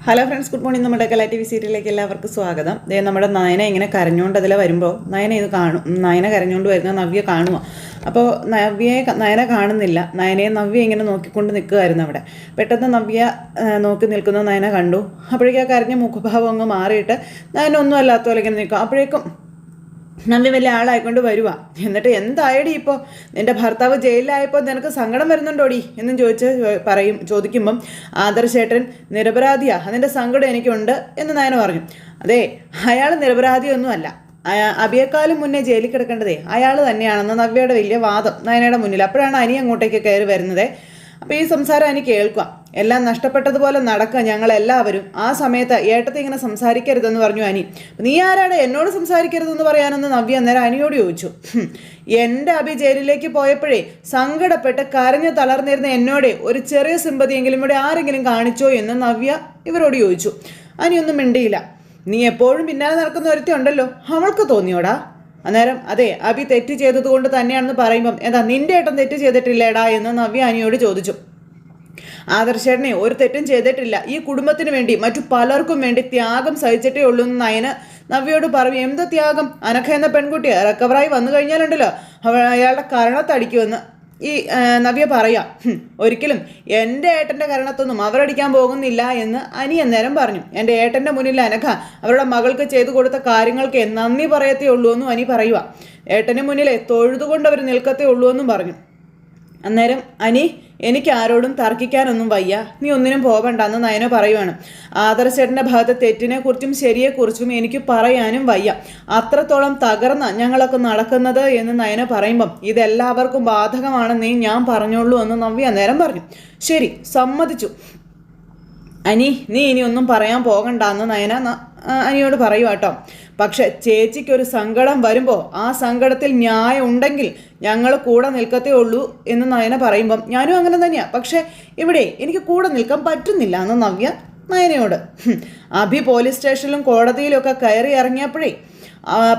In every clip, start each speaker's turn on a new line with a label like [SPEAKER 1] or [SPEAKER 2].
[SPEAKER 1] Hello friends, good morning. നമ്മുടെ കല T V സീരിയലിലേക്ക് എല്ലാവർക്കും സ്വാഗതം. നമ്മുടെ നയന ഇങ്ങനെ കരഞ്ഞുകൊണ്ട് അതിൽ വരുമ്പോൾ നയന കരഞ്ഞുകൊണ്ട് വരുന്ന നവ്യ കാണുക. അപ്പോൾ നയന കാണുന്നില്ല. നയനയെ നവ്യ ഇങ്ങനെ നോക്കിക്കൊണ്ട് നിൽക്കുമായിരുന്നു അവിടെ. പെട്ടെന്ന് നവ്യ നോക്കി നിൽക്കുന്ന നയന കണ്ടു. അപ്പോഴേക്കും ആ കരഞ്ഞ മുഖഭാവം അങ്ങ് മാറിയിട്ട് നയന ഒന്നും അല്ലാത്ത പോലെ ഇങ്ങനെ നിൽക്കും. അപ്പോഴേക്കും നവ്യ വലിയ ആളായിക്കൊണ്ട് വരുക. എന്നിട്ട് എന്തായടി ഇപ്പോൾ നിൻ്റെ ഭർത്താവ് ജയിലിലായപ്പോൾ നിനക്ക് സങ്കടം വരുന്നുണ്ടോടി എന്നും ചോദിക്കുമ്പം ആദർശേട്ടൻ നിരപരാധിയാ, അതിൻ്റെ സങ്കടം എനിക്കുണ്ട് എന്ന് നയന പറഞ്ഞു. അതെ, അയാൾ നിരപരാധിയൊന്നുമല്ല. അഭിയേക്കാളും മുന്നേ ജയിലിൽ കിടക്കേണ്ടതേ അയാൾ തന്നെയാണെന്ന് നവ്യയുടെ വലിയ വാദം നയനയുടെ മുന്നിൽ. അപ്പോഴാണ് അനി അങ്ങോട്ടേക്ക് കയറി വരുന്നത്. അപ്പോൾ ഈ സംസാരം അനി കേൾക്കുക. എല്ലാം നഷ്ടപ്പെട്ടതുപോലെ നടക്കുക ഞങ്ങളെല്ലാവരും. ആ സമയത്ത് ഏട്ടത്തെ ഇങ്ങനെ സംസാരിക്കരുതെന്ന് പറഞ്ഞു അനി. നീ ആരാടെ എന്നോട് സംസാരിക്കരുതെന്ന് പറയാനെന്ന് നവ്യ അന്നേരം അനിയോട് ചോദിച്ചു. എൻ്റെ അഭി ജയിലിലേക്ക് പോയപ്പോഴേ സങ്കടപ്പെട്ട് കരഞ്ഞു തളർന്നിരുന്ന എന്നോടെ ഒരു ചെറിയ സിമ്പതിയെങ്കിലും ഇവിടെ ആരെങ്കിലും കാണിച്ചോ എന്ന് നവ്യ ഇവരോട് ചോദിച്ചു. അനിയൊന്നും മിണ്ടിയില്ല. നീ എപ്പോഴും പിന്നാലെ നടക്കുന്ന ഒരുത്തി ഉണ്ടല്ലോ, അവൾക്ക് തോന്നിയോടാ? അന്നേരം അതെ, അഭി തെറ്റ് ചെയ്തതുകൊണ്ട് തന്നെയാണെന്ന് പറയുമ്പം എന്താ നിന്റെ ഏട്ടൻ തെറ്റ് ചെയ്തിട്ടില്ലേടാ എന്ന് നവ്യ അനിയോട് ചോദിച്ചു. ആദർശേട്ടനെ ഒരു തെറ്റും ചെയ്തിട്ടില്ല. ഈ കുടുംബത്തിന് വേണ്ടി മറ്റു പലർക്കും വേണ്ടി ത്യാഗം സഹിച്ചിട്ടേ ഉള്ളൂ എന്ന് നവ്യയോട് പറയും. എന്ത് ത്യാഗം? അനഘ എന്ന പെൺകുട്ടിയെ റിക്കവറായി വന്നു കഴിഞ്ഞാലുണ്ടല്ലോ അയാളുടെ കരണത്തടിക്കുമെന്ന് ഈ നവ്യ പറയാം. ഒരിക്കലും എൻ്റെ ഏട്ടൻ്റെ കരണത്തൊന്നും അവരടിക്കാൻ പോകുന്നില്ല എന്ന് അനി അന്നേരം പറഞ്ഞു. എൻ്റെ ഏട്ടൻ്റെ മുന്നിൽ അനഘ അവരുടെ മകൾക്ക് ചെയ്തു കൊടുത്ത കാര്യങ്ങൾക്ക് നന്ദി പറയത്തേ ഉള്ളൂ എന്നും അനി പറയുക. ഏട്ടന് മുന്നിലെ തൊഴുതുകൊണ്ട് അവർ നിൽക്കത്തേ ഉള്ളൂ എന്നും പറഞ്ഞു. അന്നേരം അനി, എനിക്ക് ആരോടും തർക്കിക്കാനൊന്നും വയ്യ, നീ ഒന്നിനും പോകണ്ടെന്ന് നയന പറയുവാണ്. ആദർശേട്ടൻ്റെ ഭാഗത്തെ തെറ്റിനെക്കുറിച്ചും ശരിയെക്കുറിച്ചും എനിക്ക് പറയാനും വയ്യ. അത്രത്തോളം തകർന്ന ഞങ്ങളൊക്കെ നടക്കുന്നത് എന്ന് നയന പറയുമ്പം ഇതെല്ലാവർക്കും ബാധകമാണെന്നേ ഞാൻ പറഞ്ഞോളൂ എന്ന് നവ്യ അന്നേരം പറഞ്ഞു. ശരി, സമ്മതിച്ചു അനി, നീ ഇനി ഒന്നും പറയാൻ പോകണ്ടെന്ന് നയന അനിയോട് പറയുക കേട്ടോ. പക്ഷെ ചേച്ചിക്കൊരു സങ്കടം വരുമ്പോൾ ആ സങ്കടത്തിൽ ന്യായം ഉണ്ടെങ്കിൽ ഞങ്ങൾ കൂടെ നിൽക്കത്തേ ഉള്ളൂ എന്ന് നയന പറയുമ്പം ഞാനും അങ്ങനെ തന്നെയാണ്. പക്ഷെ ഇവിടെ എനിക്ക് കൂടെ നിൽക്കാൻ പറ്റുന്നില്ല എന്ന് നവ്യ നയനയോട്. അഭി പോലീസ് സ്റ്റേഷനിലും കോടതിയിലൊക്കെ കയറി ഇറങ്ങിയപ്പോഴേ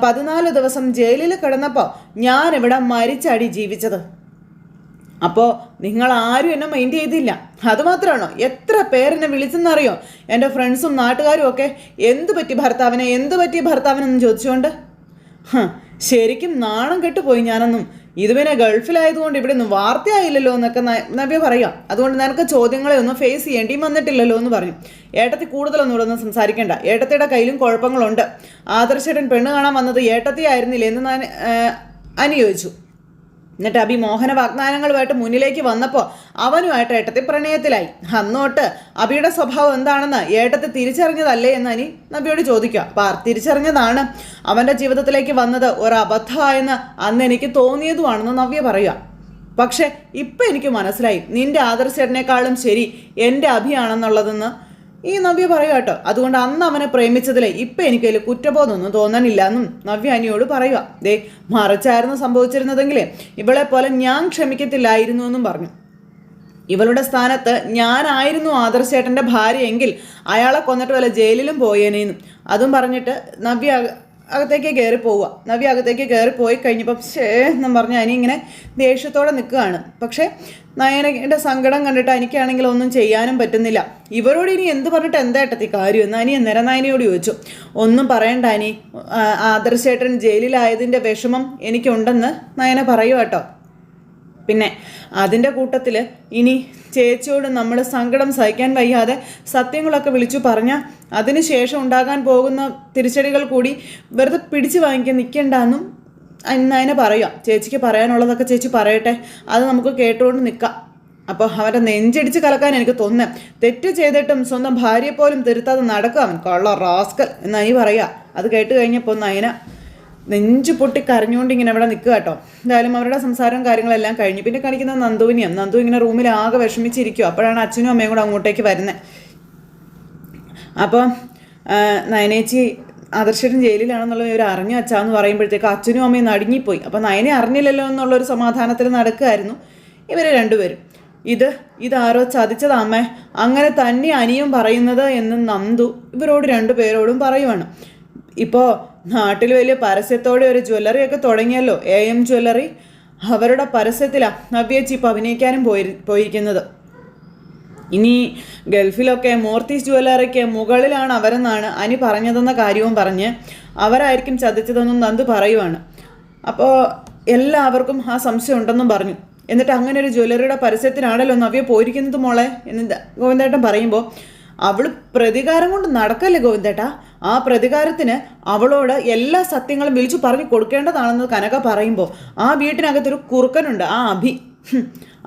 [SPEAKER 1] 14 ദിവസം ജയിലിൽ കിടന്നപ്പോൾ ഞാനിവിടെ മരിച്ചടി ജീവിച്ചത്. അപ്പോൾ നിങ്ങൾ ആരും എന്നെ മൈൻഡ് ചെയ്തില്ല. അതുമാത്രമാണോ, എത്ര പേരെന്നെ വിളിച്ചെന്നറിയോ? എൻ്റെ ഫ്രണ്ട്സും നാട്ടുകാരും ഒക്കെ എന്ത് പറ്റി ഭർത്താവിനെന്ന് ചോദിച്ചുകൊണ്ട്. ശരിക്കും നാണം കെട്ടുപോയി ഞാനൊന്നും. ഇത് പിന്നെ ഗൾഫിലായതുകൊണ്ട് ഇവിടെ ഒന്നും വാർത്തയായില്ലല്ലോ എന്നൊക്കെ നവ്യ പറയാം. അതുകൊണ്ട് നിനക്ക് ചോദ്യങ്ങളെ ഒന്നും ഫേസ് ചെയ്യേണ്ടിയും വന്നിട്ടില്ലല്ലോ എന്ന് പറഞ്ഞു. ഏട്ടത്തി കൂടുതലൊന്നും ഇവിടെ ഒന്നും സംസാരിക്കേണ്ട. ഏട്ടത്തിയുടെ കയ്യിലും കുഴപ്പങ്ങളുണ്ട്. ആദർശേട്ടൻ പെണ്ണ് കാണാൻ വന്നത് ഏട്ടത്തി ആയിരുന്നില്ലേ എന്ന് അനി ചോദിച്ചു. എന്നിട്ട് അഭി മോഹന വാഗ്ദാനങ്ങളുമായിട്ട് മുന്നിലേക്ക് വന്നപ്പോൾ അവനുമായിട്ട് ഏട്ടത്തി പ്രണയത്തിലായി. അന്നോട്ട് അഭിയുടെ സ്വഭാവം എന്താണെന്ന് ഏട്ടത്തി തിരിച്ചറിഞ്ഞതല്ലേ എന്ന് അനി നബിയോട് ചോദിക്കുക. അപ്പോൾ തിരിച്ചറിഞ്ഞതാണ്. അവൻ്റെ ജീവിതത്തിലേക്ക് വന്നത് ഒരബദ്ധമായെന്ന് അന്ന് എനിക്ക് തോന്നിയതുമാണെന്ന് നവ്യ പറയുക. പക്ഷെ ഇപ്പം എനിക്ക് മനസ്സിലായി നിന്റെ ആദർശേട്ടനേക്കാളും ശരി എൻ്റെ അഭിയാണെന്നുള്ളതെന്ന് ഈ നവ്യ പറയുക കേട്ടോ. അതുകൊണ്ട് അന്ന് അവനെ പ്രേമിച്ചതിലെ ഇപ്പം എനിക്കതിൽ കുറ്റബോധമൊന്നും തോന്നാനില്ല എന്നും നവ്യ അനിയോട് പറയുക. മറിച്ചായിരുന്നു സംഭവിച്ചിരുന്നതെങ്കിലേ ഇവളെ പോലെ ഞാൻ ക്ഷമിക്കത്തില്ലായിരുന്നു എന്നും പറഞ്ഞു. ഇവളുടെ സ്ഥാനത്ത് ഞാനായിരുന്നു ആദർശേട്ടൻ്റെ ഭാര്യയെങ്കിൽ അയാളെ കൊന്നിട്ട് വല്ല ജയിലിലും പോയേനേന്നും അതും പറഞ്ഞിട്ട് നവ്യ അകത്തേക്ക് കയറി പോവുക. നവ്യ അകത്തേക്ക് കയറി പോയി കഴിഞ്ഞപ്പം എന്നും പറഞ്ഞ് അനി ഇങ്ങനെ ദേഷ്യത്തോടെ നിൽക്കുകയാണ്. പക്ഷേ നയനയുടെ സങ്കടം കണ്ടിട്ട് എനിക്കാണെങ്കിൽ ഒന്നും ചെയ്യാനും പറ്റുന്നില്ല. ഇവരോട് ഇനി എന്ത് പറഞ്ഞിട്ട് എന്താ ഏട്ടത്തി കാര്യം എന്ന് അനി അന്നേരം നയനയോട് ചോദിച്ചു. ഒന്നും പറയണ്ട അനി, ആദർശേട്ടൻ ജയിലിലായതിൻ്റെ വിഷമം എനിക്കുണ്ടെന്ന് നയന പറയുക കേട്ടോ. പിന്നെ അതിൻ്റെ കൂട്ടത്തിൽ ഇനി ചേച്ചിയോട് നമ്മൾ സങ്കടം സഹിക്കാൻ വയ്യാതെ സത്യങ്ങളൊക്കെ വിളിച്ചു പറഞ്ഞാൽ അതിനുശേഷം ഉണ്ടാകാൻ പോകുന്ന തിരിച്ചടികൾ കൂടി വെറുതെ പിടിച്ചു വാങ്ങിക്കാൻ നിൽക്കണ്ടെന്നും നയന പറയുക. ചേച്ചിക്ക് പറയാനുള്ളതൊക്കെ ചേച്ചി പറയട്ടെ, അത് നമുക്ക് കേട്ടുകൊണ്ട് നിൽക്കാം. അപ്പോൾ അവൻ്റെ നെഞ്ചടിച്ച് കലക്കാൻ എനിക്ക് തോന്നുന്നത്. തെറ്റ് ചെയ്തിട്ടും സ്വന്തം ഭാര്യയെ പോലും തിരുത്താതെ നടക്കുക അവൻ, കള്ള റാസ്കൽ എന്ന് അനി പറയുക. അത് കേട്ട് കഴിഞ്ഞപ്പോൾ നയന നെഞ്ചു പൊട്ടി കരഞ്ഞുകൊണ്ട് ഇങ്ങനെ ഇവിടെ നിൽക്കുക കേട്ടോ. എന്തായാലും അവരുടെ സംസാരവും കാര്യങ്ങളെല്ലാം കഴിഞ്ഞു. പിന്നെ കാണിക്കുന്നത് നന്ദുവിനെയാണ്. നന്ദു ഇങ്ങനെ റൂമിൽ ആകെ വിഷമിച്ചിരിക്കും. അപ്പോഴാണ് അച്ഛനും അമ്മയും കൂടെ അങ്ങോട്ടേക്ക് വരുന്നത്. അപ്പോൾ നയനേച്ചി ആദർശേട്ടൻ ജയിലിലാണെന്നുള്ള ഇവർ അറിഞ്ഞു അച്ഛാന്ന് പറയുമ്പോഴത്തേക്ക് അച്ഛനും അമ്മയും നടുങ്ങിപ്പോയി. അപ്പോൾ നയനെ അറിഞ്ഞില്ലല്ലോ എന്നുള്ളൊരു സമാധാനത്തിൽ നടക്കുമായിരുന്നു ഇവർ രണ്ടുപേരും. ഇതാരോ ചതിച്ചതാ അമ്മേ, അങ്ങനെ തന്നെ അനിയും പറയുന്നത് എന്ന് നന്ദു ഇവരോട് രണ്ടുപേരോടും പറയുവാണ്. ഇപ്പോൾ നാട്ടിൽ വലിയ പരസ്യത്തോടെ ഒരു ജ്വല്ലറിയൊക്കെ തുടങ്ങിയല്ലോ, AM ജ്വല്ലറി. അവരുടെ പരസ്യത്തിലാണ് നവ്യേച്ചി ഇപ്പോൾ അഭിനയിക്കാനും പോയിരിക്കുന്നത്. ഇനി ഗൾഫിലൊക്കെ മൂർത്തീസ് ജ്വല്ലറിക്ക് മുകളിലാണ് അവരെന്നാണ് അനി പറഞ്ഞതെന്ന കാര്യവും പറഞ്ഞ് അവരായിരിക്കും ചതിച്ചതെന്നും നന്ദു പറയുവാണ്. അപ്പോൾ എല്ലാവർക്കും ആ സംശയം ഉണ്ടെന്നും പറഞ്ഞു. എന്നിട്ട് അങ്ങനെ ഒരു ജ്വല്ലറിയുടെ പരസ്യത്തിനാണല്ലോ നവ്യ പോയിരിക്കുന്നത് മോളെ എന്ന് ഗോവിന്ദേട്ടൻ പറയുമ്പോൾ, അവൾ പ്രതികാരം കൊണ്ട് നടക്കല്ലേ ഗോവിന്ദേട്ടാ, ആ പ്രതികാരത്തിന് അവളോട് എല്ലാ സത്യങ്ങളും വിളിച്ചു പറഞ്ഞു കൊടുക്കേണ്ടതാണെന്ന് കനക പറയുമ്പോൾ, ആ വീട്ടിനകത്തൊരു കുറുക്കനുണ്ട്, ആ അഭി.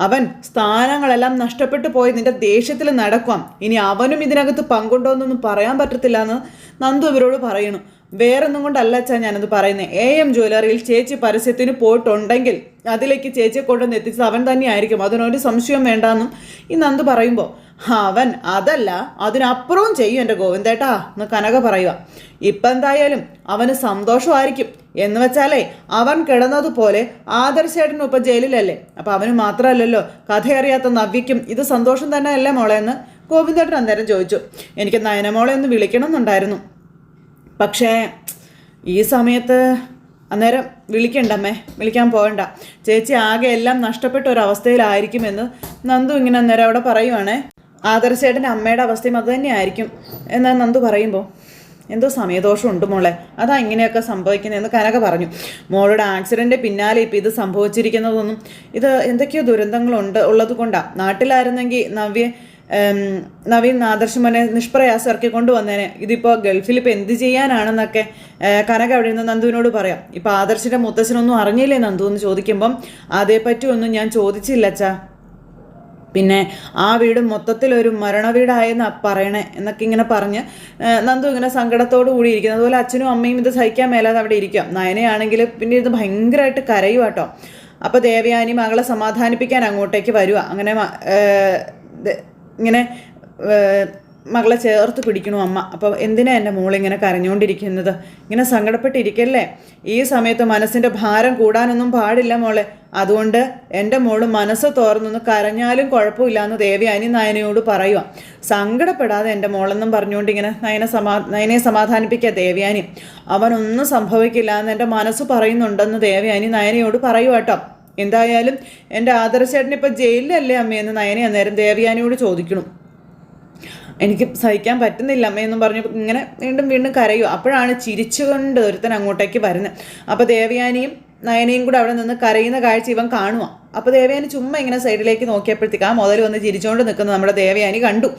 [SPEAKER 1] അവൻ സ്ഥാനങ്ങളെല്ലാം നഷ്ടപ്പെട്ടു പോയി നിന്റെ ദേഷ്യത്തിൽ നടക്കാം. ഇനി അവനും ഇതിനകത്ത് പങ്കുണ്ടോയെന്നൊന്നും പറയാൻ പറ്റത്തില്ല എന്ന് നന്ദു ഇവരോട് പറയണു. വേറൊന്നും കൊണ്ടല്ല അച്ഛാ ഞാനത് പറയുന്നത്. AM ജ്വല്ലറിയിൽ ചേച്ചി പരസ്യത്തിന് പോയിട്ടുണ്ടെങ്കിൽ അതിലേക്ക് ചേച്ചിയെ കൊണ്ടുവന്ന് എത്തിച്ചത് അവൻ തന്നെയായിരിക്കും, അതിനൊരു സംശയം വേണ്ടാന്നും ഈ നന്ദു പറയുമ്പോൾ, അവൻ അതല്ല അതിനപ്പുറവും ചെയ്യും എൻ്റെ ഗോവിന്ദേട്ടാ എന്ന് കനക പറയുക. ഇപ്പം എന്തായാലും അവന് സന്തോഷമായിരിക്കും. എന്ന് വെച്ചാലേ അവൻ കിടന്നതുപോലെ ആദർശേട്ടനും ഇപ്പം ജയിലിലല്ലേ, അപ്പം അവന് മാത്രമല്ലല്ലോ കഥയറിയാത്ത നവ്യയ്ക്കും ഇത് സന്തോഷം തന്നെ അല്ലേ മോളെ എന്ന് ഗോവിന്ദേട്ടൻ അന്നേരം ചോദിച്ചു. എനിക്ക് നയനമോളെ ഒന്ന് വിളിക്കണം എന്നുണ്ടായിരുന്നു, പക്ഷേ ഈ സമയത്ത് അന്നേരം വിളിക്കണ്ടമ്മേ, വിളിക്കാൻ പോകണ്ട, ചേച്ചി ആകെ എല്ലാം നഷ്ടപ്പെട്ട ഒരവസ്ഥയിലായിരിക്കുമെന്ന് നന്ദു ഇങ്ങനെ അന്നേരം അവിടെ പറയുവാണേ. ആദർശേട്ടൻ്റെ അമ്മയുടെ അവസ്ഥയും അത് തന്നെയായിരിക്കും എന്ന് നന്ദു പറയുമ്പോൾ, എന്തോ സമയദോഷമുണ്ട് മോളെ, അതാ ഇങ്ങനെയൊക്കെ സംഭവിക്കുന്നതെന്ന് കനക പറഞ്ഞു. മോളുടെ ആക്സിഡൻറ്റ് പിന്നാലെ ഇപ്പം ഇത് സംഭവിച്ചിരിക്കുന്നതൊന്നും ഇത് എന്തൊക്കെയോ ദുരന്തങ്ങളുണ്ട് ഉള്ളത് കൊണ്ടാണ്. നാട്ടിലായിരുന്നെങ്കിൽ നവീൻ ആദർശമോനെ നിഷ്പ്രയാസം ഇറക്കി കൊണ്ടുവന്നേനെ. ഇതിപ്പോൾ ഗൾഫിൽ ഇപ്പോൾ എന്ത് ചെയ്യാനാണെന്നൊക്കെ കനക അവിടെ നിന്ന് നന്ദുവിനോട് പറയാം. ഇപ്പോൾ ആദർശിൻ്റെ മുത്തച്ഛനൊന്നും അറിഞ്ഞില്ലേ നന്ദു എന്ന് ചോദിക്കുമ്പം, അതേപ്പറ്റി ഒന്നും ഞാൻ ചോദിച്ചില്ല അച്ഛാ, പിന്നെ ആ വീട് മൊത്തത്തിലൊരു മരണവീടായെന്ന് പറയണേ എന്നൊക്കെ ഇങ്ങനെ പറഞ്ഞ് നന്ദു ഇങ്ങനെ സങ്കടത്തോടു കൂടി ഇരിക്കുന്നത്. അതുപോലെ അച്ഛനും അമ്മയും ഇത് സഹിക്കാൻ മേലാതെ അവിടെ ഇരിക്കാം. നയനയാണെങ്കിൽ പിന്നെ ഇത് ഭയങ്കരമായിട്ട് കരയുക കേട്ടോ. അപ്പോൾ ദേവയാനി മകളെ സമാധാനിപ്പിക്കാൻ അങ്ങോട്ടേക്ക് വരിക. അങ്ങനെ ഇങ്ങനെ മകളെ ചേർത്ത് പിടിക്കണു അമ്മ. അപ്പോൾ എന്തിനാ എൻ്റെ മോളിങ്ങനെ കരഞ്ഞുകൊണ്ടിരിക്കുന്നത്, ഇങ്ങനെ സങ്കടപ്പെട്ടിരിക്കല്ലേ, ഈ സമയത്ത് മനസ്സിൻ്റെ ഭാരം കൂടാനൊന്നും പാടില്ല മോളെ, അതുകൊണ്ട് എൻ്റെ മോള് മനസ്സ് തോർന്നൊന്ന് കരഞ്ഞാലും കുഴപ്പമില്ല എന്ന് ദേവയാനി നയനയോട് പറയുക. സങ്കടപ്പെടാതെ എൻ്റെ മോളെന്നും പറഞ്ഞുകൊണ്ട് ഇങ്ങനെ നയനെ സമാധാനിപ്പിക്കുക ദേവയാനി. അവനൊന്നും സംഭവിക്കില്ല എന്ന് എൻ്റെ മനസ്സ് പറയുന്നുണ്ടെന്ന് ദേവയാനി നയനയോട് പറയുക കേട്ടോ. എന്തായാലും എൻ്റെ ആദർശേട്ടൻ ഇപ്പം ജയിലിലല്ലേ അമ്മയെന്ന് നയനെ അന്നേരം ദേവയാനിയോട് ചോദിക്കണം. എനിക്ക് സഹിക്കാൻ പറ്റുന്നില്ല അമ്മയെന്നും പറഞ്ഞു ഇങ്ങനെ വീണ്ടും വീണ്ടും കരയും. അപ്പോഴാണ് ചിരിച്ചുകൊണ്ട് ഒരുത്തൻ അങ്ങോട്ടേക്ക് വരുന്നത്. അപ്പോൾ ദേവയാനിയും നയനയും കൂടെ അവിടെ നിന്ന് കരയുന്ന കാഴ്ച ഇവൻ കാണുക. അപ്പോൾ ദേവയാനി ചുമ്മാ ഇങ്ങനെ സൈഡിലേക്ക് നോക്കിയപ്പോഴത്തേക്ക് ആ മുതൽ വന്ന് ചിരിച്ചുകൊണ്ട് നിൽക്കുന്നത് നമ്മുടെ ദേവയാനി കണ്ടു.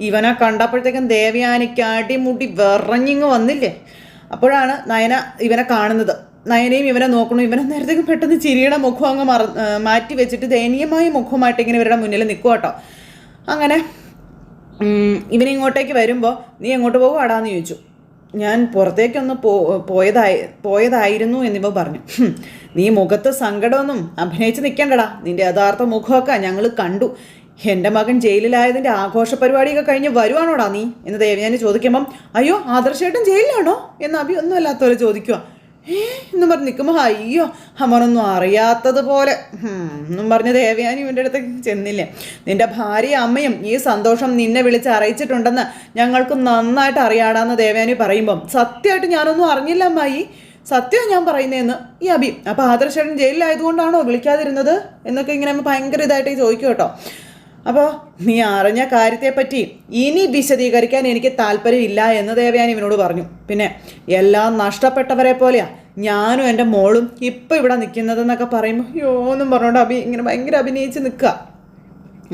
[SPEAKER 1] ഇവനെ കണ്ടപ്പോഴത്തേക്കും ദേവയാനിക്ക് അടിമുടി വിറഞ്ഞിങ്ങ് വന്നില്ലേ. അപ്പോഴാണ് നയന ഇവനെ കാണുന്നത്. നയനയും ഇവനെ നോക്കണു. ഇവനെ നേരത്തേക്ക് പെട്ടെന്ന് ചിരിയുടെ മുഖം അങ്ങ് മാറ്റി വെച്ചിട്ട് ദയനീയമായ മുഖമായിട്ട് ഇങ്ങനെ ഇവരുടെ മുന്നിൽ നിൽക്കുക കേട്ടോ. അങ്ങനെ ഇവനിങ്ങോട്ടേക്ക് വരുമ്പോൾ, നീ എങ്ങോട്ട് പോകുവാടാന്ന് ചോദിച്ചു. ഞാൻ പുറത്തേക്കൊന്ന് പോയതായിരുന്നു എന്നിവ പറഞ്ഞു. നീ മുഖത്ത് സങ്കടമൊന്നും അഭിനയിച്ച് നിൽക്കണ്ടടാ, നിന്റെ യഥാർത്ഥ മുഖമൊക്കെ ഞങ്ങൾ കണ്ടു. എൻ്റെ മകൻ ജയിലിലായതിൻ്റെ ആഘോഷ പരിപാടിയൊക്കെ കഴിഞ്ഞ് വരുവാണോടാ നീ എന്ന് ദേവയാനി ചോദിക്കുമ്പം, അയ്യോ ആദർശേട്ടൻ ജയിലിലാണോ എന്ന് അഭി ഒന്നും അല്ലാത്തവരെ ചോദിക്കുക. എന്നും പറഞ്ഞ് നിൽക്കുമ്പോൾ, അയ്യോ അവനൊന്നും അറിയാത്തതുപോലെ എന്നും പറഞ്ഞ് ദേവയാനി ഇവൻ്റെ അടുത്തേക്ക് ചെന്നില്ലേ. നിൻ്റെ ഭാര്യ അമ്മയും ഈ സന്തോഷം നിന്നെ വിളിച്ച് അറിയിച്ചിട്ടുണ്ടെന്ന് ഞങ്ങൾക്ക് നന്നായിട്ട് അറിയാടാന്ന് ദേവയാനി പറയുമ്പം, സത്യമായിട്ട് ഞാനൊന്നും അറിഞ്ഞില്ല അമ്മായി, സത്യം ഞാൻ പറയുന്നതെന്ന് ഈ അഭി. അപ്പോൾ ആദർശേട്ടൻ ജയിലിലായതുകൊണ്ടാണോ വിളിക്കാതിരുന്നത് എന്നൊക്കെ ഇങ്ങനെ ഭയങ്കര ഇതായിട്ട് ചോദിക്കും കേട്ടോ. അപ്പോൾ നീ അറിഞ്ഞ കാര്യത്തെപ്പറ്റി ഇനി വിശദീകരിക്കാൻ എനിക്ക് താല്പര്യമില്ല എന്ന് ദേവയാനി ഇവനോട് പറഞ്ഞു. പിന്നെ എല്ലാം നഷ്ടപ്പെട്ടവരെ പോലെയാ ഞാനും എൻ്റെ മോളും ഇപ്പം ഇവിടെ നിൽക്കുന്നതെന്നൊക്കെ പറയുമ്പോൾ യോന്നും പറഞ്ഞുകൊണ്ട് ഇങ്ങനെ ഭയങ്കര അഭിനയിച്ച് നിൽക്കുക.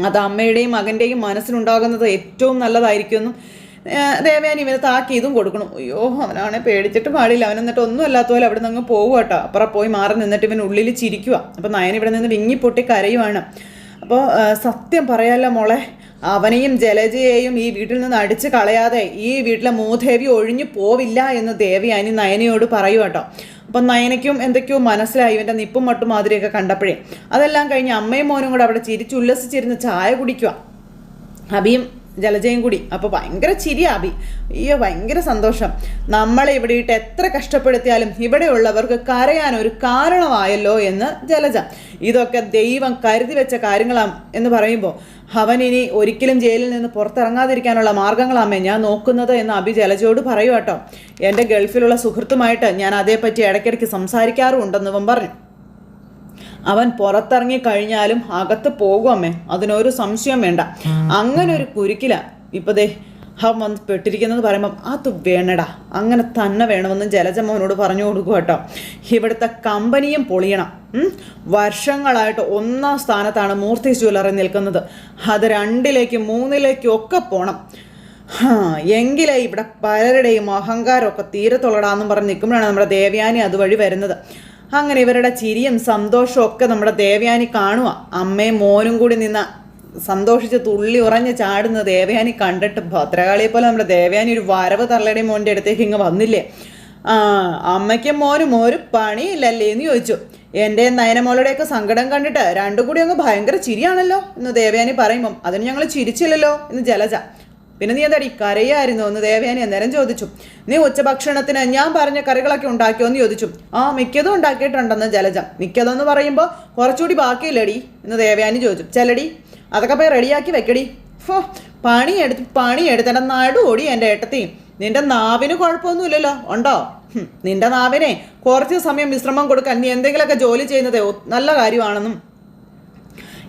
[SPEAKER 1] അത് അമ്മയുടെയും മകൻ്റെയും മനസ്സിലുണ്ടാകുന്നത് ഏറ്റവും നല്ലതായിരിക്കുമെന്നും ദേവയാനി ഇവനെ താക്കീതും കൊടുക്കണം. അയ്യോ അവനാണെ പേടിച്ചിട്ട് പാടില്ല. അവൻ എന്നിട്ട് ഒന്നും അല്ലാത്ത പോലെ അവിടെ നിന്ന് അങ്ങ് പോകുക കേട്ടോ. അപ്പുറം പോയി മാറി നിന്നിട്ട് ഇവൻ ഉള്ളിൽ ചിരിക്കുക. അപ്പോൾ നയൻ ഇവിടെ നിന്ന് വിങ്ങിപ്പൊട്ടി കരയുവാണ്. അപ്പോൾ സത്യം പറയാമല്ലോ മോളെ, അവനെയും ജലജയെയും ഈ വീട്ടിൽ നിന്ന് അടിച്ച് കളയാതെ ഈ വീട്ടിലെ മൂദേവി ഒഴിഞ്ഞു പോവില്ല എന്ന് ദേവയാനി നയനയോട് പറയൂ കേട്ടോ. അപ്പം നയനയ്ക്കും എന്തൊക്കെയോ മനസ്സിലായി ഇവൻ്റെ നിപ്പും മട്ടും മാതിരിയൊക്കെ കണ്ടപ്പോഴേ. അതെല്ലാം കഴിഞ്ഞ് അമ്മയും മോനും കൂടെ അവിടെ ചിരിച്ചുല്ലസിച്ചിരുന്ന് ചായ കുടിക്കുക, അഭിയും ജലജയും കൂടി. അപ്പോൾ ഭയങ്കര ചിരിയാ അഭി. അയ്യോ ഭയങ്കര സന്തോഷം. നമ്മളെ ഇവിടെ ഇട്ട് എത്ര കഷ്ടപ്പെടുത്തിയാലും ഇവിടെയുള്ളവർക്ക് കരയാനൊരു കാരണമായല്ലോ എന്ന് ജലജ. ഇതൊക്കെ ദൈവം കരുതി വെച്ച കാര്യങ്ങളാം എന്ന് പറയുമ്പോൾ, അവനിനി ഒരിക്കലും ജയിലിൽ നിന്ന് പുറത്തിറങ്ങാതിരിക്കാനുള്ള മാർഗങ്ങളാമേ ഞാൻ നോക്കുന്നത് എന്ന് അഭി ജലജയോട് പറയൂ കേട്ടോ. എൻ്റെ ഗൾഫിലുള്ള സുഹൃത്തുമായിട്ട് ഞാൻ അതേപ്പറ്റി ഇടയ്ക്കിടയ്ക്ക് സംസാരിക്കാറുണ്ടെന്ന് ഇവൻ പറഞ്ഞു. അവൻ പുറത്തിറങ്ങി കഴിഞ്ഞാലും അകത്ത് പോകും അമ്മേ, അതിനൊരു സംശയം വേണ്ട. അങ്ങനെ ഒരു കുരുക്കില ഇപ്പൊ ദേ അവൻ വന്ന് പെട്ടിരിക്കുന്നത് പറയുമ്പം അത് വേണടാ, അങ്ങനെ തന്നെ വേണമെന്ന് ജലജമ്മവനോട് പറഞ്ഞു കൊടുക്കുക കേട്ടോ. ഇവിടുത്തെ കമ്പനിയും പൊളിയണം. വർഷങ്ങളായിട്ട് 1ാം സ്ഥാനത്താണ് മൂർത്തീസ് ജ്വല്ലറി നിൽക്കുന്നത്. അത് 2ലേക്കും 3ലേക്കും ഒക്കെ പോണം. എങ്കിലേ ഇവിടെ പലരുടെയും അഹങ്കാരമൊക്കെ തീരത്തുള്ളടാന്നും പറഞ്ഞ് നിൽക്കുമ്പോഴാണ് നമ്മുടെ ദേവയാനി അതുവഴി വരുന്നത്. അങ്ങനെ ഇവരുടെ ചിരിയും സന്തോഷവും ഒക്കെ നമ്മുടെ ദേവയാനി കാണുക. അമ്മയും മോനും കൂടി നിന്ന സന്തോഷിച്ച് തുള്ളി ഉറഞ്ഞ് ചാടുന്ന ദേവയാനി കണ്ടിട്ട് ഭദ്രകാളിയെ പോലെ നമ്മുടെ ദേവയാനി ഒരു വരവ് തള്ളയുടെയും മോൻ്റെ അടുത്തേക്ക് ഇങ്ങ് വന്നില്ലേ. അമ്മയ്ക്കും മോനും ഒരു പണിയില്ലല്ലേ എന്ന് ചോദിച്ചു. എൻ്റെ നയനമോളുടെയൊക്കെ സങ്കടം കണ്ടിട്ട് രണ്ടും കൂടി അങ്ങ് ഭയങ്കര ചിരിയാണല്ലോ എന്ന് ദേവയാനി പറയുമ്പം അതിന് ഞങ്ങൾ ചിരിച്ചില്ലല്ലോ എന്ന് ജലജ. പിന്നെ നീ എന്താടി കരയായിരുന്നു എന്ന് ദേവയാനി അന്നേരം ചോദിച്ചു. നീ ഉച്ചഭക്ഷണത്തിന് ഞാൻ പറഞ്ഞ കറികളൊക്കെ ഉണ്ടാക്കിയോ എന്ന് ചോദിച്ചു. മിക്കതും ഉണ്ടാക്കിയിട്ടുണ്ടെന്ന് ജലജ. മിക്കതെന്ന് പറയുമ്പോൾ കുറച്ചുകൂടി ബാക്കിയില്ലടി എന്ന് ദേവയാനി ചോദിച്ചു. ചെല്ലടി അതൊക്കെ പോയി റെഡിയാക്കി വെക്കടി. പണിയെടുത്ത് എൻ്റെ നടുവോടി എൻ്റെ ഏട്ടത്തെയും. നിന്റെ നാവിന് കുഴപ്പമൊന്നുമില്ലല്ലോ, ഉണ്ടോ? നിന്റെ നാവിനെ കുറച്ച് സമയം വിശ്രമം കൊടുക്കാൻ നീ എന്തെങ്കിലുമൊക്കെ ജോലി ചെയ്യുന്നത് നല്ല കാര്യമാണെന്നും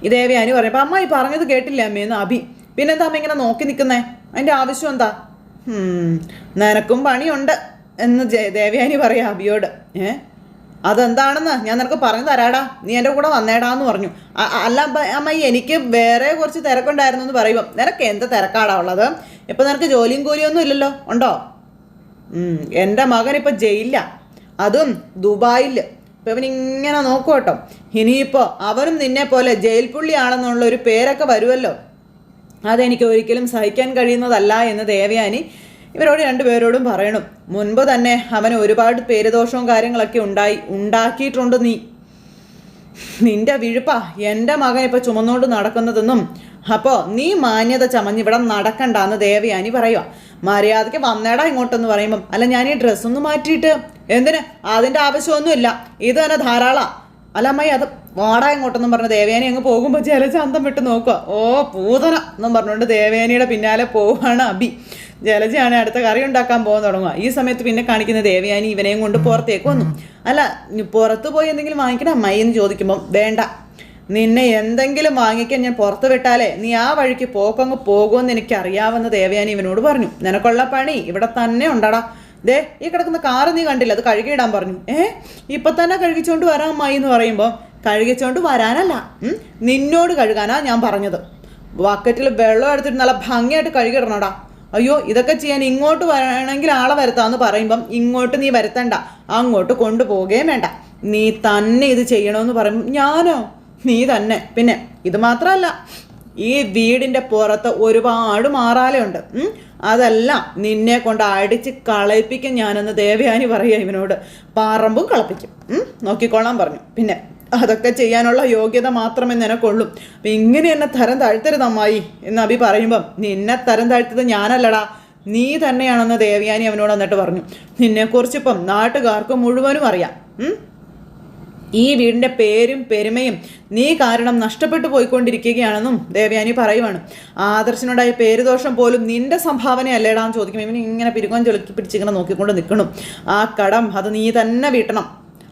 [SPEAKER 1] ഈ ദേവയാനി പറയും. അമ്മ ഈ പറഞ്ഞത് കേട്ടില്ല അമ്മയെന്ന് അഭി. പിന്നെന്താ അമ്മ ഇങ്ങനെ നോക്കി നിൽക്കുന്നേ? അതിൻ്റെ ആവശ്യം എന്താ? നിനക്കും പണിയുണ്ട് എന്ന് ദേവയാനി പറയാം അഭിയോട്. അതെന്താണെന്ന് ഞാൻ നിനക്ക് പറഞ്ഞു തരാടാ, നീ എൻ്റെ കൂടെ വന്നേടാന്ന് പറഞ്ഞു. അല്ല അമ്മ എനിക്ക് വേറെ കുറച്ച് തിരക്കുണ്ടായിരുന്നു എന്ന് പറയുമ്പം നിനക്ക് എന്ത് തിരക്കാടാ ഉള്ളത്? ഇപ്പം നിനക്ക് ജോലിയും കൂലിയൊന്നും ഇല്ലല്ലോ, ഉണ്ടോ? എൻ്റെ മകൻ ഇപ്പം ജയിലില്ല, അതും ദുബായിൽ. ഇപ്പം ഇവനിങ്ങനെ നോക്കൂ കേട്ടോ. ഇനിയിപ്പോൾ അവനും നിന്നെ പോലെ ജയിൽ പുള്ളിയാണെന്നുള്ള ഒരു പേരൊക്കെ വരുമല്ലോ. അതെനിക്ക് ഒരിക്കലും സഹിക്കാൻ കഴിയുന്നതല്ല എന്ന് ദേവയാനി ഇവരോട് രണ്ടുപേരോടും പറയണം. മുൻപ് തന്നെ അവന് ഒരുപാട് പേരുദോഷവും കാര്യങ്ങളൊക്കെ ഉണ്ടാക്കിയിട്ടുണ്ട്. നിന്റെ വിഴുപ്പാ എൻ്റെ മകൻ ഇപ്പം ചുമന്നുകൊണ്ട് നടക്കുന്നതെന്നും അപ്പോൾ നീ മാന്യത ചമഞ്ഞിവിടെ നടക്കണ്ടെന്ന് ദേവയാനി പറയുക. മര്യാദയ്ക്ക് വന്നേടാ ഇങ്ങോട്ടെന്ന് പറയുമ്പം അല്ല ഞാൻ ഈ ഡ്രസ്സൊന്ന് മാറ്റിയിട്ട് എന്തിന്? അതിൻ്റെ ആവശ്യമൊന്നുമില്ല, ഇത് തന്നെ ധാരാളം. അല്ല അമ്മായി അത് വാടാ ഇങ്ങോട്ടെന്നും പറഞ്ഞ് ദേവയാനി അങ്ങ് പോകുമ്പോൾ ജലജ അന്തം വിട്ട് നോക്കുക. പൂതന എന്നും പറഞ്ഞുകൊണ്ട് ദേവയാനിയുടെ പിന്നാലെ പോവുകയാണ് അഭി. ജലജയാണ് അടുത്ത കറി ഉണ്ടാക്കാൻ പോകാൻ തുടങ്ങുക. ഈ സമയത്ത് പിന്നെ കാണിക്കുന്ന ദേവയാനി ഇവനെയും കൊണ്ട് പുറത്തേക്ക് വന്നു. അല്ല പുറത്ത് പോയി എന്തെങ്കിലും വാങ്ങിക്കണം അമ്മായി എന്ന് ചോദിക്കുമ്പം വേണ്ട, നിന്നെ എന്തെങ്കിലും വാങ്ങിക്കാൻ ഞാൻ പുറത്ത് വിട്ടാലേ നീ ആ വഴിക്ക് പോക്കങ്ങ് പോകുമെന്ന് എനിക്കറിയാമെന്ന് ദേവയാനി ഇവനോട് പറഞ്ഞു. നിനക്കുള്ള പണി ഇവിടെ തന്നെ ഉണ്ടടാ. ദേ ഈ കിടക്കുന്ന കാറ് നീ കണ്ടില്ല, അത് കഴുകിയിടാൻ പറഞ്ഞു. ഇപ്പം തന്നെ കഴുകിച്ചോണ്ട് വരാം അമ്മായി എന്ന് പറയുമ്പോൾ കഴുകിച്ചോണ്ട് വരാനല്ല, നിന്നോട് കഴുകാനാ ഞാൻ പറഞ്ഞത്. ബക്കറ്റിൽ വെള്ളം എടുത്തിട്ട് നല്ല ഭംഗിയായിട്ട് കഴുകിയിടണോടാ. അയ്യോ ഇതൊക്കെ ചെയ്യാൻ ഇങ്ങോട്ട് വരണമെങ്കിൽ ആളെ വരുത്താമെന്ന് പറയുമ്പം ഇങ്ങോട്ട് നീ വരുത്തണ്ട, അങ്ങോട്ട് കൊണ്ടുപോകുകയും വേണ്ട, നീ തന്നെ ഇത് ചെയ്യണമെന്ന് പറയുമ്പം ഞാനോ? നീ തന്നെ. പിന്നെ ഇത് മാത്രമല്ല, ഈ വീടിൻ്റെ പുറത്ത് ഒരുപാട് മാറാലുണ്ട്, അതെല്ലാം നിന്നെ കൊണ്ട് അടിച്ച് കളയിപ്പിക്കും ഞാനെന്ന് ദേവയാനി പറയുക ഇവനോട്. പറമ്പും കളപ്പിക്കും, നോക്കിക്കൊള്ളാൻ പറഞ്ഞു. പിന്നെ അതൊക്കെ ചെയ്യാനുള്ള യോഗ്യത മാത്രമേ നിനക്കുള്ളൂ. അപ്പം ഇങ്ങനെ എന്നെ തരം താഴ്ത്തരുത് അമ്മായി എന്ന് അഭി പറയുമ്പം നിന്നെ തരം താഴ്ത്തത് ഞാനല്ലടാ, നീ തന്നെയാണെന്ന് ദേവയാനി അവനോട് എന്നിട്ട് പറഞ്ഞു. നിന്നെക്കുറിച്ചിപ്പം നാട്ടുകാർക്ക് മുഴുവനും അറിയാം. ഈ വീടിൻ്റെ പേരും പെരുമയും നീ കാരണം നഷ്ടപ്പെട്ടു പോയിക്കൊണ്ടിരിക്കുകയാണെന്നും ദേവയാനി പറയുവാണ്. ആദർശനുണ്ടായ പേരുദോഷം പോലും നിന്റെ സംഭാവനയല്ലേടാന്ന് ചോദിക്കും. ഇവന് ഇങ്ങനെ പിരികോൻ ചൊലുക്കി പിടിച്ചിങ്ങനെ നോക്കിക്കൊണ്ട് നിൽക്കണം. ആ കടം അത് നീ തന്നെ വീട്ടണം.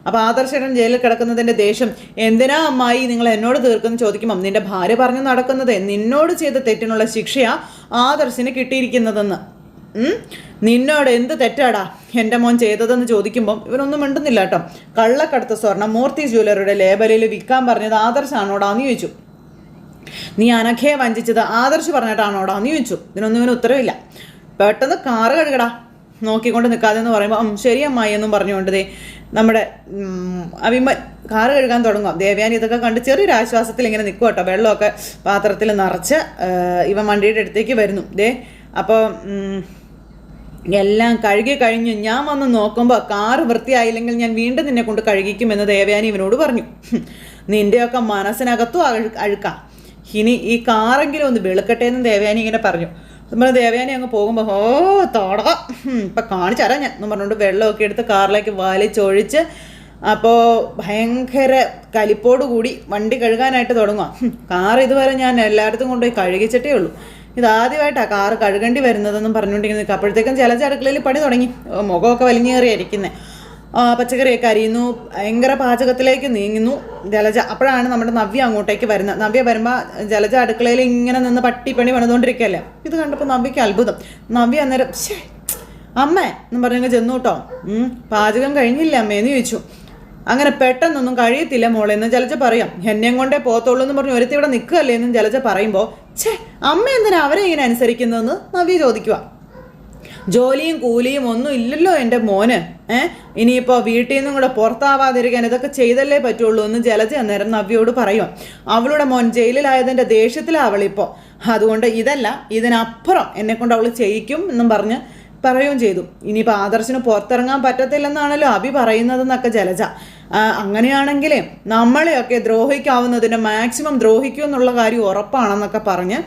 [SPEAKER 1] അപ്പോൾ ആദർശൻ ജയിലിൽ കിടക്കുന്നതിൻ്റെ ദേഷ്യം എന്തിനാ അമ്മായി നിങ്ങൾ എന്നോട് തീർക്കുന്നു ചോദിക്കുമ്പം നിന്റെ ഭാര്യ പറഞ്ഞു നടക്കുന്നത് നിന്നോട് ചെയ്ത തെറ്റിനുള്ള ശിക്ഷയാ ആദർശന് കിട്ടിയിരിക്കുന്നതെന്ന്. നിന്നോട് എന്ത് തെറ്റാടാ എൻ്റെ മോൻ ചെയ്തതെന്ന് ചോദിക്കുമ്പം ഇവരൊന്നും മിണ്ടുന്നില്ല കേട്ടോ. കള്ളക്കടത്ത് സ്വർണം മൂർത്തീസ് ജ്വല്ലറിയുടെ ലേബലിൽ വിൽക്കാൻ പറഞ്ഞത് ആദർശാണോടാന്ന് ചോദിച്ചു. നീ അനഘയെ വഞ്ചിച്ചത് ആദർശ് പറഞ്ഞിട്ടാണോടാന്ന് ചോദിച്ചു. ഇതിനൊന്നും ഇവന് ഉത്തരവില്ല. പെട്ടെന്ന് കാറ് കഴുകടാ നോക്കിക്കൊണ്ട് നിൽക്കാതെ എന്ന് പറയുമ്പോൾ ശരി അമ്മായി എന്നും പറഞ്ഞുകൊണ്ട് നമ്മുടെ അഭിമൻ കാറ് കഴുകാൻ തുടങ്ങുക. ദേവയാനി ഇതൊക്കെ കണ്ട് ചെറിയൊരു ആശ്വാസത്തിൽ ഇങ്ങനെ നിൽക്കും കേട്ടോ. വെള്ളമൊക്കെ പാത്രത്തിൽ നിറച്ച് ഇവൻ വണ്ടിയുടെ അടുത്തേക്ക് വരുന്നു. അപ്പോൾ എല്ലാം കഴുകി കഴിഞ്ഞു ഞാൻ വന്ന് നോക്കുമ്പോൾ കാറ് വൃത്തിയായില്ലെങ്കിൽ ഞാൻ വീണ്ടും നിന്നെ കൊണ്ട് കഴുകിക്കുമെന്ന് ദേവയാനി ഇവനോട് പറഞ്ഞു. നിൻ്റെയൊക്കെ മനസ്സിനകത്തും അഴുക്കാം, ഇനി ഈ കാറെങ്കിലും ഒന്ന് വെളുക്കട്ടെ എന്ന് ദേവയാനി ഇങ്ങനെ പറഞ്ഞു. നമ്മൾ ദേവയാനി അങ്ങ് പോകുമ്പോൾ തോടക ഇപ്പം കാണിച്ചു തരാം ഞാൻ എന്ന് പറഞ്ഞുകൊണ്ട് വെള്ളമൊക്കെ എടുത്ത് കാറിലേക്ക് വലിച്ചൊഴിച്ച് അപ്പോൾ ഭയങ്കര കലിപ്പോട് കൂടി വണ്ടി കഴുകാനായിട്ട് തുടങ്ങുക. കാർ ഇതുവരെ ഞാൻ എല്ലായിടത്തും കൊണ്ടുപോയി കഴുകിച്ചിട്ടേ ഉള്ളൂ, ഇതാദ്യമായിട്ടാണ് കാറ് കഴുകേണ്ടി വരുന്നതെന്നും പറഞ്ഞുകൊണ്ടിരിക്കുന്നത്. അപ്പോഴത്തേക്കും ചില അടുക്കളയിൽ പണി തുടങ്ങി, മുഖമൊക്കെ വലിഞ്ഞേറിയായിരിക്കുന്നത്. പച്ചക്കറിയൊക്കെ അരിയുന്നു, ഭയങ്കര പാചകത്തിലേക്ക് നീങ്ങുന്നു ജലജ. അപ്പോഴാണ് നമ്മുടെ നവ്യ അങ്ങോട്ടേക്ക് വരുന്നത്. നവ്യ വരുമ്പോൾ ജലജ അടുക്കളയിൽ ഇങ്ങനെ നിന്ന് പണിതുകൊണ്ടിരിക്കുകയല്ലേ. ഇത് കണ്ടപ്പോൾ നവ്യക്ക് അത്ഭുതം. നവ്യ അന്നേരം അമ്മേ എന്നും പറഞ്ഞങ്ങ് ചെന്നു കേട്ടോ. പാചകം കഴിഞ്ഞില്ല അമ്മേന്ന് ചോദിച്ചു. അങ്ങനെ പെട്ടെന്നൊന്നും കഴിയത്തില്ല മോളെ എന്ന് ജലജ പറയാം. എന്നെയും കൊണ്ടേ പോത്തുള്ളൂ എന്ന് പറഞ്ഞ് ഒരുത്തി ഇവിടെ നിൽക്കുകയല്ലേ എന്നും ജലജ പറയുമ്പോൾ അമ്മ എന്തിനാ അവരെ ഇങ്ങനെ അനുസരിക്കുന്നതെന്ന് നവ്യ ചോദിക്കുക. ജോലിയും കൂലിയും ഒന്നും ഇല്ലല്ലോ എൻ്റെ മോന്. ഇനിയിപ്പോൾ വീട്ടിൽ നിന്നും കൂടെ പുറത്താവാതിരിക്കാൻ ഇതൊക്കെ ചെയ്തല്ലേ പറ്റുള്ളൂ എന്ന് ജലജ അന്നേരം നവ്യയോട് പറയുക. അവളുടെ മോൻ ജയിലിലായതിൻ്റെ ദേഷ്യത്തിലാണ് അവളിപ്പോൾ. അതുകൊണ്ട് ഇതല്ല, ഇതിനപ്പുറം എന്നെക്കൊണ്ട് അവൾ ചെയ്യിക്കും എന്നും പറഞ്ഞ് പറയുകയും ചെയ്തു. ഇനിയിപ്പോൾ ആദർശിന് പുറത്തിറങ്ങാൻ പറ്റത്തില്ലെന്നാണല്ലോ അഭി പറയുന്നതെന്നൊക്കെ ജലജ. അങ്ങനെയാണെങ്കിൽ നമ്മളെയൊക്കെ ദ്രോഹിക്കാവുന്നതിന് മാക്സിമം ദ്രോഹിക്കുമെന്നുള്ള കാര്യം ഉറപ്പാണെന്നൊക്കെ പറയുന്നു.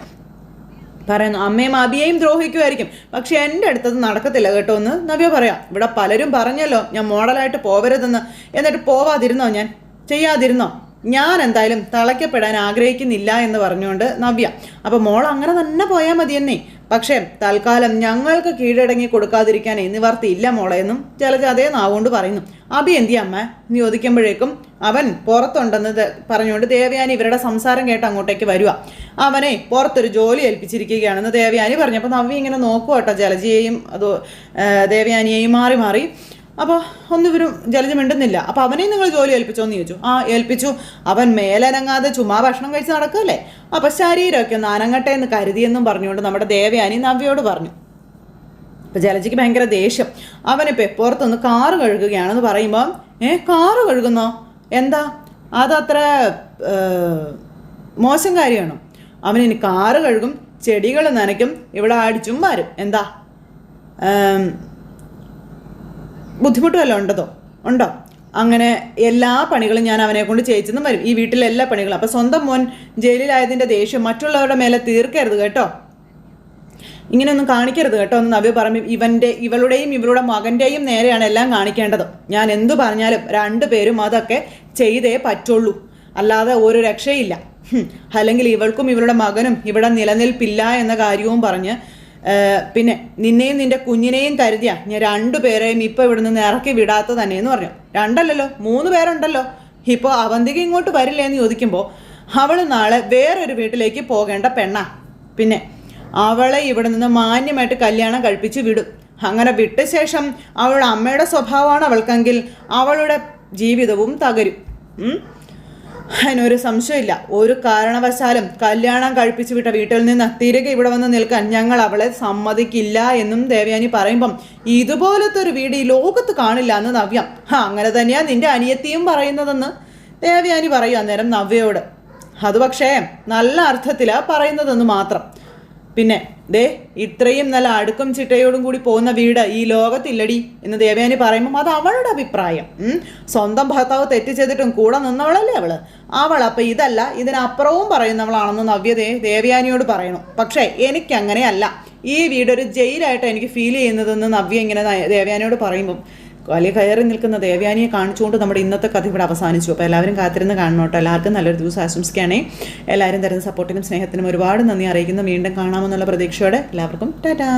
[SPEAKER 1] അമ്മയും അബിയെയും ദ്രോഹിക്കുമായിരിക്കും, പക്ഷെ എൻ്റെ അടുത്തത് നടക്കത്തില്ല കേട്ടോ എന്ന് നവ്യ പറയാം. ഇവിടെ പലരും പറഞ്ഞല്ലോ ഞാൻ മോഡലായിട്ട് പോവരുതെന്ന്. എന്നിട്ട് പോവാതിരുന്നോ? ഞാൻ ചെയ്യാതിരുന്നോ? ഞാൻ എന്തായാലും തളയ്ക്കപ്പെടാൻ ആഗ്രഹിക്കുന്നില്ല എന്ന് പറഞ്ഞുകൊണ്ട് നവ്യ. അപ്പോൾ മോൾ അങ്ങനെ തന്നെ പോയാൽ മതിയെന്നേ, പക്ഷേ തൽക്കാലം ഞങ്ങൾക്ക് കീഴടങ്ങി കൊടുക്കാതിരിക്കാനേ നിവർത്തിയില്ല മോളെ എന്നും ജലജ അതേ നാവുകൊണ്ട് പറയുന്നു. അബി എന്തിയാ അമ്മ എന്ന് ചോദിക്കുമ്പോഴേക്കും അവൻ പുറത്തുണ്ടെന്ന് പറഞ്ഞുകൊണ്ട് ദേവയാനി ഇവരുടെ സംസാരം കേട്ട് അങ്ങോട്ടേക്ക് വരിക. അവനെ പുറത്തൊരു ജോലി ഏൽപ്പിച്ചിരിക്കുകയാണെന്ന് ദേവയാനി പറഞ്ഞു. അപ്പോൾ നവ്യ ഇങ്ങനെ നോക്കുക കേട്ടോ ജലജയെയും അതോ ദേവയാനിയെയും മാറി മാറി. അപ്പോൾ ഒന്നിവരും ജലജ മിണ്ടുന്നില്ല. അപ്പോൾ അവനെയും നിങ്ങൾ ജോലി ഏൽപ്പിച്ചോന്ന് ചോദിച്ചു. ഏൽപ്പിച്ചു. അവൻ മേലനങ്ങാതെ ചുമ്മാ ഭക്ഷണം കഴിച്ച് നടക്കുമല്ലേ, അപ്പോൾ ശരീരമൊക്കെ ഒന്ന് അനങ്ങട്ടെ എന്ന് കരുതിയെന്നും പറഞ്ഞുകൊണ്ട് നമ്മുടെ ദേവയാനി നവ്യയോട് പറഞ്ഞു. അപ്പോൾ ജലജയ്ക്ക് ഭയങ്കര ദേഷ്യം. അവനിപ്പോൾ പുറത്തൊന്ന് കാറ് കഴുകുകയാണെന്ന് പറയുമ്പോൾ കാറ് കഴുകുന്നോ? എന്താ അതത്ര മോശം കാര്യമാണോ? അവനിനി കാറ് കഴുകും, ചെടികൾ നനയ്ക്കും, ഇവിടെ അടിച്ചും വരും. എന്താ ബുദ്ധിമുട്ട് വല്ലതും ഉണ്ടോ? അങ്ങനെ എല്ലാ പണികളും ഞാൻ അവനെ കൊണ്ട് ചെയ്യിച്ചെന്നും വരും, ഈ വീട്ടിലെ എല്ലാ പണികളും. അപ്പം സ്വന്തം മോൻ ജയിലിലായതിൻ്റെ ദേഷ്യം മറ്റുള്ളവരുടെ മേലെ തീർക്കരുത് കേട്ടോ, ഇങ്ങനെയൊന്നും കാണിക്കരുത് കേട്ടോ എന്ന് നവ്യ പറഞ്ഞു. ഇവളുടെയും ഇവളുടെ മകൻ്റെയും നേരെയാണ് എല്ലാം കാണിക്കേണ്ടത്. ഞാൻ എന്തു പറഞ്ഞാലും രണ്ടുപേരും അതൊക്കെ ചെയ്തേ പറ്റുള്ളൂ, അല്ലാതെ ഒരു രക്ഷയില്ല. അല്ലെങ്കിൽ ഇവൾക്കും ഇവളുടെ മകനും ഇവിടെ നിലനിൽപ്പില്ല എന്ന കാര്യവും പറഞ്ഞ് പിന്നെ നിന്നെയും നിന്റെ കുഞ്ഞിനെയും കരുതിയാ ഞാൻ രണ്ടുപേരെയും ഇപ്പോൾ ഇവിടെ നിന്ന് ഇറക്കി വിടാത്ത തന്നെയെന്ന് പറഞ്ഞു. രണ്ടല്ലല്ലോ 3 പേരുണ്ടല്ലോ. ഇപ്പോൾ അവന്തിക ഇങ്ങോട്ട് വരില്ലേ എന്ന് ചോദിക്കുമ്പോൾ അവൾ നാളെ വേറൊരു വീട്ടിലേക്ക് പോകേണ്ട പെണ്ണാ. പിന്നെ അവളെ ഇവിടെ നിന്ന് മാന്യമായിട്ട് കല്യാണം കഴിപ്പിച്ച് വിടും. അങ്ങനെ വിട്ട ശേഷം അവളുടെ അമ്മയുടെ സ്വഭാവമാണ് അവൾക്കെങ്കിൽ അവളുടെ ജീവിതവും തകരും. അതിനൊരു സംശയമില്ല. ഒരു കാരണവശാലും കല്യാണം കഴിപ്പിച്ച് വിട്ട വീട്ടിൽ നിന്ന് തിരികെ ഇവിടെ വന്ന് നിൽക്കാൻ ഞങ്ങൾ അവളെ സമ്മതിക്കില്ല എന്നും ദേവയാനി പറയുമ്പം ഇതുപോലത്തെ ഒരു വീട് ഈ ലോകത്ത് കാണില്ല എന്ന് നവ്യം. അങ്ങനെ തന്നെയാ നിന്റെ അനിയത്തിയും പറയുന്നതെന്ന് ദേവയാനി പറയും അന്നേരം നവ്യയോട്. അത് പക്ഷേ നല്ല അർത്ഥത്തിലാണ് പറയുന്നതെന്ന് മാത്രം. പിന്നെ ഇത്രയും നല്ല അടുക്കും ചിട്ടയോടും കൂടി പോകുന്ന വീട് ഈ ലോകത്തില്ലടി എന്ന് ദേവയാനി പറയുമ്പം അത് അവളുടെ അഭിപ്രായം. സ്വന്തം ഭർത്താവ് തെറ്റ് ചെയ്തിട്ടും കൂടെ നിന്നവളല്ലേ അവൾ. അപ്പം ഇതല്ല, ഇതിനപ്പുറവും പറയുന്നവളാണെന്ന് നവ്യ ദേവയാനിയോട് പറയണം. പക്ഷേ എനിക്കങ്ങനെയല്ല, ഈ വീടൊരു ജയിലായിട്ട് എനിക്ക് ഫീൽ ചെയ്യുന്നതെന്ന് നവ്യ ഇങ്ങനെ ദേവയാനിയോട് പറയുമ്പം വലിയ കയറി നിൽക്കുന്ന ദേവയാനിയെ കാണിച്ചുകൊണ്ട് നമ്മുടെ ഇന്നത്തെ കഥ ഇവിടെ അവസാനിച്ചു. അപ്പോൾ എല്ലാവരും കാത്തിരുന്ന് കാണണോട്ടോ. എല്ലാവർക്കും നല്ലൊരു ദിവസം ആശംസിക്കുകയാണേ. എല്ലാവരും തരുന്ന സപ്പോർട്ടിനും സ്നേഹത്തിനും ഒരുപാട് നന്ദി അറിയിക്കുന്നു. വീണ്ടും കാണാമെന്നുള്ള പ്രതീക്ഷയോടെ എല്ലാവർക്കും ടാറ്റാ.